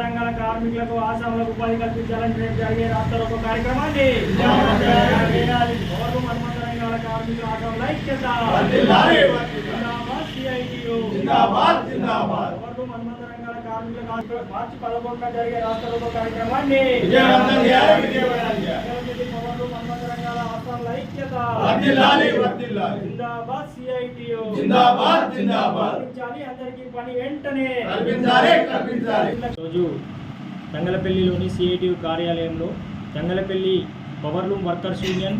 రంగాల కార్మికులకు ఆసాములకు ఉపాధి కల్పించాలని జరిగే రాష్ట్ర కార్యక్రమాన్ని రంగాల కార్మికుల ఆసాముల ఐక్యత రంగాల కార్మికులకు మార్చి 11న జరిగే రాష్ట్ర కార్యక్రమాన్ని రంగాల ఆసాముల ఐక్యత జిందాబాద్ సిఐటియు అందరికీ పని వెంటనే రోజు తంగలపల్లిలోని సిఐటియు కార్యాలయంలో తంగలపల్లి పవర్లూమ్ వర్కర్స్ యూనియన్,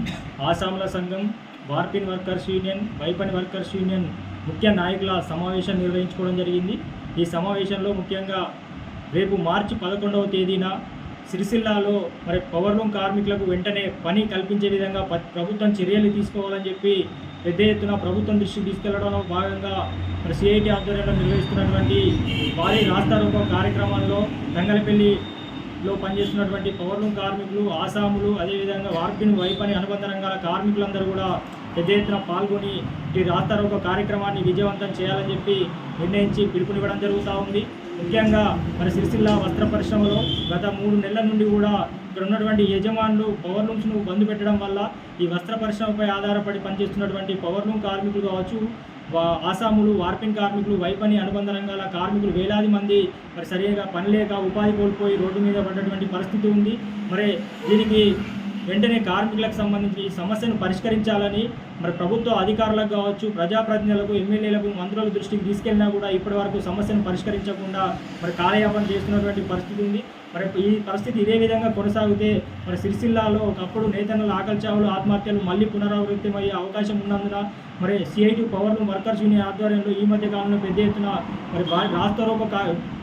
ఆసాముల సంఘం, వార్పిన్ వర్కర్స్ యూనియన్, వైపని వర్కర్స్ యూనియన్ ముఖ్య నాయకుల సమావేశం నిర్వహించుకోవడం జరిగింది. ఈ సమావేశంలో ముఖ్యంగా రేపు మార్చి 11వ తేదీన సిరిసిల్లాలో మరి పవర్లూమ్ కార్మికులకు వెంటనే పని కల్పించే విధంగా ప్రభుత్వం చర్యలు తీసుకోవాలని చెప్పి పెద్ద ఎత్తున ప్రభుత్వం దృష్టికి తీసుకెళ్లడంలో భాగంగా మరి సిఐటి ఆధ్వర్యంలో నిర్వహిస్తున్నటువంటి భారీ రాస్తారోకో కార్యక్రమంలో తంగలపల్లిలో పనిచేస్తున్నటువంటి పవర్లూమ్ కార్మికులు, ఆసాములు, అదేవిధంగా వార్పిన్, వైపని అనుబంధ రంగాల కార్మికులందరూ కూడా పెద్ద ఎత్తున పాల్గొని ఈ రాస్తారోకో కార్యక్రమాన్ని విజయవంతం చేయాలని చెప్పి నిర్ణయించి పిలుపునివ్వడం జరుగుతూ ఉంది. ముఖ్యంగా మరి సిరిసిల్ల వస్త్ర పరిశ్రమలో గత 3 నెలల నుండి కూడా ఇక్కడ ఉన్నటువంటి యజమానులు పవర్లూమ్స్ను బంద్ పెట్టడం వల్ల ఈ వస్త్ర పరిశ్రమపై ఆధారపడి పనిచేస్తున్నటువంటి పవర్లూమ్ కార్మికులు కావచ్చు, ఆసాములు, వార్పిన్ కార్మికులు, వైపని అనుబంధ రంగాల కార్మికులు వేలాది మంది మరి సరిగా పని లేక ఉపాధి కోల్పోయి రోడ్డు మీద పడ్డటువంటి పరిస్థితి ఉంది. మరి దీనికి వెంటనే కార్మికులకు సంబంధించి ఈ సమస్యను పరిష్కరించాలని మరి ప్రభుత్వ అధికారులకు కావచ్చు, ప్రజాప్రతినిధులకు, ఎమ్మెల్యేలకు, మంత్రుల దృష్టికి తీసుకెళ్ళినా కూడా ఇప్పటి వరకు సమస్యను పరిష్కరించకుండా మరి కాలయాపన చేస్తున్నటువంటి పరిస్థితి ఉంది. మరి ఈ పరిస్థితి ఇదే విధంగా కొనసాగితే మరి సిరిసిల్లాలో ఒకప్పుడు నేతన్నల ఆకలి చావులు, ఆత్మహత్యలు మళ్ళీ పునరావృతమయ్యే అవకాశం ఉన్నందున మరి సిఐటి పవర్లూమ్ వర్కర్స్ యూనియన్ ఆధ్వర్యంలో ఈ మధ్య కాలంలో పెద్ద ఎత్తున మరి రాస్తారోకో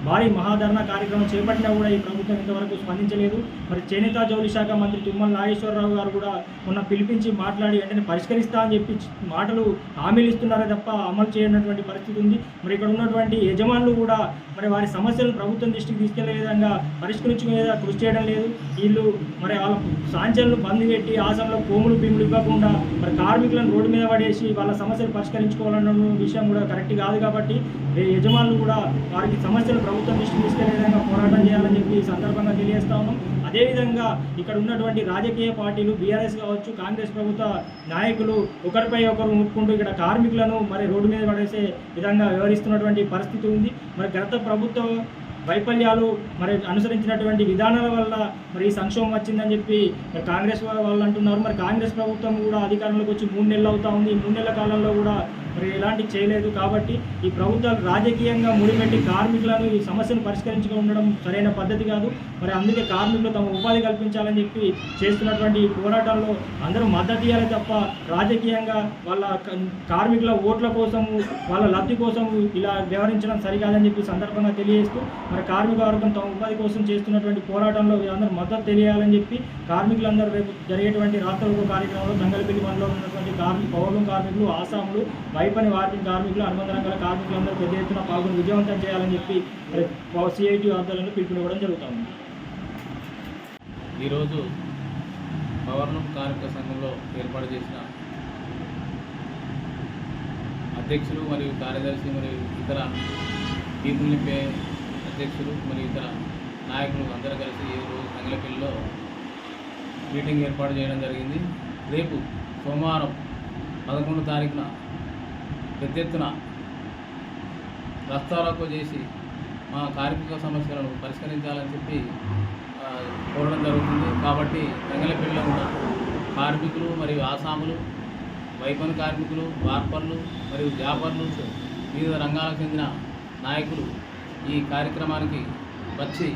భారీ మహాధరణ కార్యక్రమం చేపట్టినా కూడా ఈ ప్రభుత్వం ఇంతవరకు స్పందించలేదు. మరి చేనేత జౌళి శాఖ మంత్రి తుమ్మల నాగేశ్వరరావు గారు కూడా మొన్న పిలిపించి మాట్లాడి వెంటనే పరిష్కరిస్తా అని చెప్పి మాటలు హామీలు ఇస్తున్నారే తప్ప అమలు చేయనటువంటి పరిస్థితి ఉంది. మరి ఇక్కడ ఉన్నటువంటి యజమానులు కూడా మరి వారి సమస్యలను ప్రభుత్వం దృష్టికి తీసుకెళ్లే విధంగా పరిష్కరించుకునే కృషి చేయడం లేదు. వీళ్ళు మరి వాళ్ళ సాంచలను బంద్ పెట్టి ఆసాంలో కోములు భీములు ఇవ్వకుండా మరి కార్మికులను రోడ్డు మీద పడేసి వాళ్ళ సమస్యలు పరిష్కరించుకోవాలన్న విషయం కూడా కరెక్ట్ కాదు. కాబట్టి యజమానులు కూడా వారికి సమస్యలు ప్రభుత్వం దృష్టికి తీసుకెళ్లే విధంగా పోరాటం చేయాలని చెప్పి ఈ సందర్భంగా తెలియజేస్తా ఉన్నాం. అదేవిధంగా ఇక్కడ ఉన్నటువంటి రాజకీయ పార్టీలు, బీఆర్ఎస్ కావచ్చు, కాంగ్రెస్ ప్రభుత్వ నాయకులు ఒకరిపై ఒకరు ముట్టుకుంటూ ఇక్కడ కార్మికులను మరి రోడ్డు మీద పడేసే విధంగా వ్యవహరిస్తున్నటువంటి పరిస్థితి ఉంది. మరి గత ప్రభుత్వ వైఫల్యాలు మరి అనుసరించినటువంటి విధానాల వల్ల మరి ఈ సంక్షోభం వచ్చిందని చెప్పి మరి కాంగ్రెస్ వాళ్ళు అంటున్నారు. మరి కాంగ్రెస్ ప్రభుత్వం కూడా అధికారంలోకి వచ్చి 3 నెలలు అవుతా ఉంది. 3 నెలల కాలంలో కూడా మరి ఎలాంటి చేయలేదు. కాబట్టి ఈ ప్రభుత్వాలు రాజకీయంగా ముడిపెట్టి కార్మికులను ఈ సమస్యను పరిష్కరించుకుని ఉండడం సరైన పద్ధతి కాదు. మరి అందుకే కార్మికులు తమ ఉపాధి కల్పించాలని చెప్పి చేస్తున్నటువంటి ఈ పోరాటంలో అందరూ మద్దతు ఇవ్వాలి తప్ప రాజకీయంగా వాళ్ళ కార్మికుల ఓట్ల కోసము, వాళ్ళ లబ్ధి కోసము ఇలా వ్యవహరించడం సరికాదని చెప్పి సందర్భంగా తెలియజేస్తూ మరి కార్మిక వర్గం తమ ఉపాధి కోసం చేస్తున్నటువంటి పోరాటంలో అందరూ మద్దతు తెలియాలని చెప్పి కార్మికులందరూ రేపు జరిగేటువంటి రాష్ట్ర కార్యక్రమంలో తంగలపల్లి మండలంలో ఉన్నటువంటి పవర్లూమ్ కార్మికులు, ఆసాములు, వైపని వార్పిన్ కార్మికులు, అనుబంధ రంగాల కార్మికులందరూ పెద్ద ఎత్తున పాల్గొని విజయవంతం చేయాలని చెప్పి సిఐటి ఆధ్వర్యంలో పిలుపునివ్వడం జరుగుతుంది. ఈరోజు పవర్లూమ్ కార్మిక సంఘంలో ఏర్పాటు చేసిన అధ్యక్షులు మరియు కార్యదర్శి మరియు ఇతర పీపుల్ నింపే అధ్యక్షులు మరియు ఇతర నాయకులు అందరూ కలిసి ఈరోజు తంగలపల్లిలో మీటింగ్ ఏర్పాటు చేయడం జరిగింది. రేపు సోమవారం 11వ తారీఖున పెద్ద ఎత్తున రాస్తారోకో చేసి మా కార్మిక సమస్యలను పరిష్కరించాలని చెప్పి కోరడం జరుగుతుంది. కాబట్టి తంగలపల్లిలో ఉన్న కార్మికులు మరియు ఆసాములు, వైపన్ కార్మికులు, వార్పర్లు మరియు వ్యాపారులు, వివిధ రంగాలకు చెందిన నాయకులు ఈ కార్యక్రమానికి వచ్చి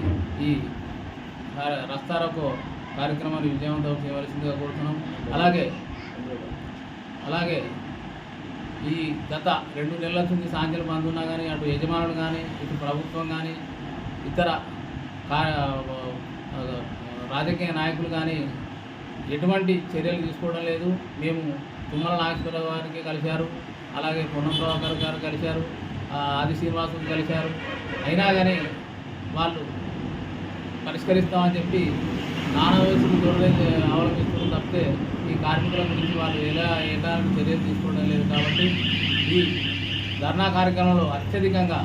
ఈ రాస్తారోకో కార్యక్రమాన్ని విజయవంతం చేయవలసిందిగా కోరుతున్నాం. అలాగే ఈ గత 2 నెలల నుంచి సాంఖ్యలు బంద్ ఉన్నా కానీ అటు యజమానులు కానీ ఇటు ప్రభుత్వం కానీ ఇతర రాజకీయ నాయకులు కానీ ఎటువంటి చర్యలు తీసుకోవడం లేదు. మేము తుమ్మల నాగేశ్వరరావు గారికి కలిశారు, అలాగే పొన్నం ప్రభాకర్ గారు కలిశారు, ఆది శ్రీనివాసులు కలిశారు. అయినా కానీ వాళ్ళు పరిష్కరిస్తామని చెప్పి నానా వయసులు ధోరణి అవలంబిస్తున్నారు తప్పితే ఈ కార్మికుల గురించి వాళ్ళు ఎలాంటి చర్యలు తీసుకోవడం లేదు. కాబట్టి ఈ ధర్నా కార్యక్రమంలో అత్యధికంగా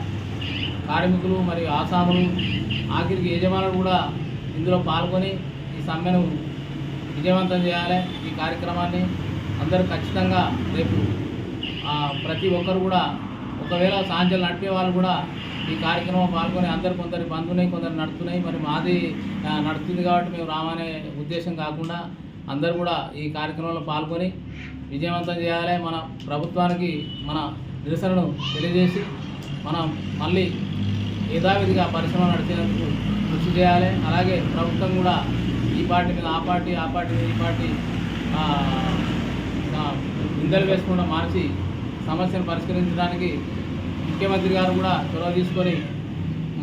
కార్మికులు మరియు ఆసాములు ఆఖరికి యజమానులు కూడా ఇందులో పాల్గొని ఈ సమ్మెను విజయవంతం చేయాలి. ఈ కార్యక్రమాన్ని అందరూ ఖచ్చితంగా రేపు ప్రతి ఒక్కరు కూడా ఒకవేళ సాయంత్రం నడిపే వాళ్ళు కూడా ఈ కార్యక్రమం పాల్గొని అందరు కొందరు బంద్ ఉన్నాయి, కొందరు నడుస్తున్నాయి, మరి మాది నడుస్తుంది కాబట్టి మేము రామనే ఉద్దేశం కాకుండా అందరూ కూడా ఈ కార్యక్రమంలో పాల్గొని విజయవంతం చేయాలి. మన ప్రభుత్వానికి మన నిరసనను తెలియజేసి మనం మళ్ళీ యథావిధిగా పరిశ్రమ నడిచేందుకు కృషి చేయాలి. అలాగే ప్రభుత్వం కూడా ఈ పార్టీ మీద ఆ పార్టీ మీద ఈ పార్టీ నిందలు వేసుకుండా మార్చి సమస్యను పరిష్కరించడానికి ముఖ్యమంత్రి గారు కూడా చొరవ తీసుకొని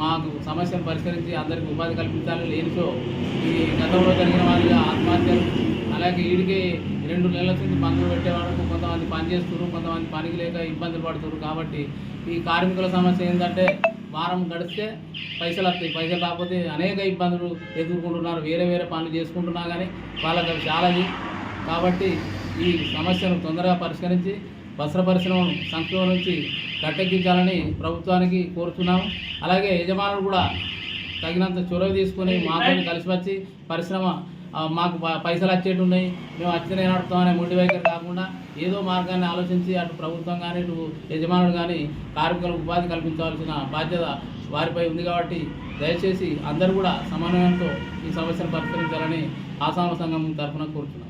మాకు సమస్యను పరిష్కరించి అందరికీ ఉపాధి కల్పించాలి. లేనిచో ఈ గతంలో జరిగిన వాళ్ళగా ఆత్మహత్యలు, అలాగే వీడికి 2 నెలల నుంచి బంధువులు పెట్టే వరకు కొంతమంది పని చేస్తున్నారు, కొంతమంది పనికి లేక ఇబ్బందులు పడుతున్నారు. కాబట్టి ఈ కార్మికుల సమస్య ఏంటంటే వారం గడిస్తే పైసలు వస్తాయి, పైసలు రాకపోతే అనేక ఇబ్బందులు ఎదుర్కొంటున్నారు. వేరే పనులు చేసుకుంటున్నా కానీ వాళ్ళకి అవి చాలది. కాబట్టి ఈ సమస్యను తొందరగా పరిష్కరించి వస్త్ర పరిశ్రమను సంక్షోభం నుంచి గట్టెక్కించాలని ప్రభుత్వానికి కోరుతున్నాము. అలాగే యజమానులు కూడా తగినంత చొరవ తీసుకొని మాతో కలిసి వచ్చి పరిశ్రమ మాకు పైసలు వచ్చేటి ఉన్నాయి, మేము వచ్చినే నడుపుతామనే మొండి వైఖరి కాకుండా ఏదో మార్గాన్ని ఆలోచించి అటు ప్రభుత్వం కానీ ఇటు యజమానులు కానీ కార్మికులకు ఉపాధి కల్పించవలసిన బాధ్యత వారిపై ఉంది. కాబట్టి దయచేసి అందరూ కూడా సమన్వయంతో ఈ సమస్యను పరిష్కరించాలని ఆసామ సంఘం తరఫున కోరుతున్నాం.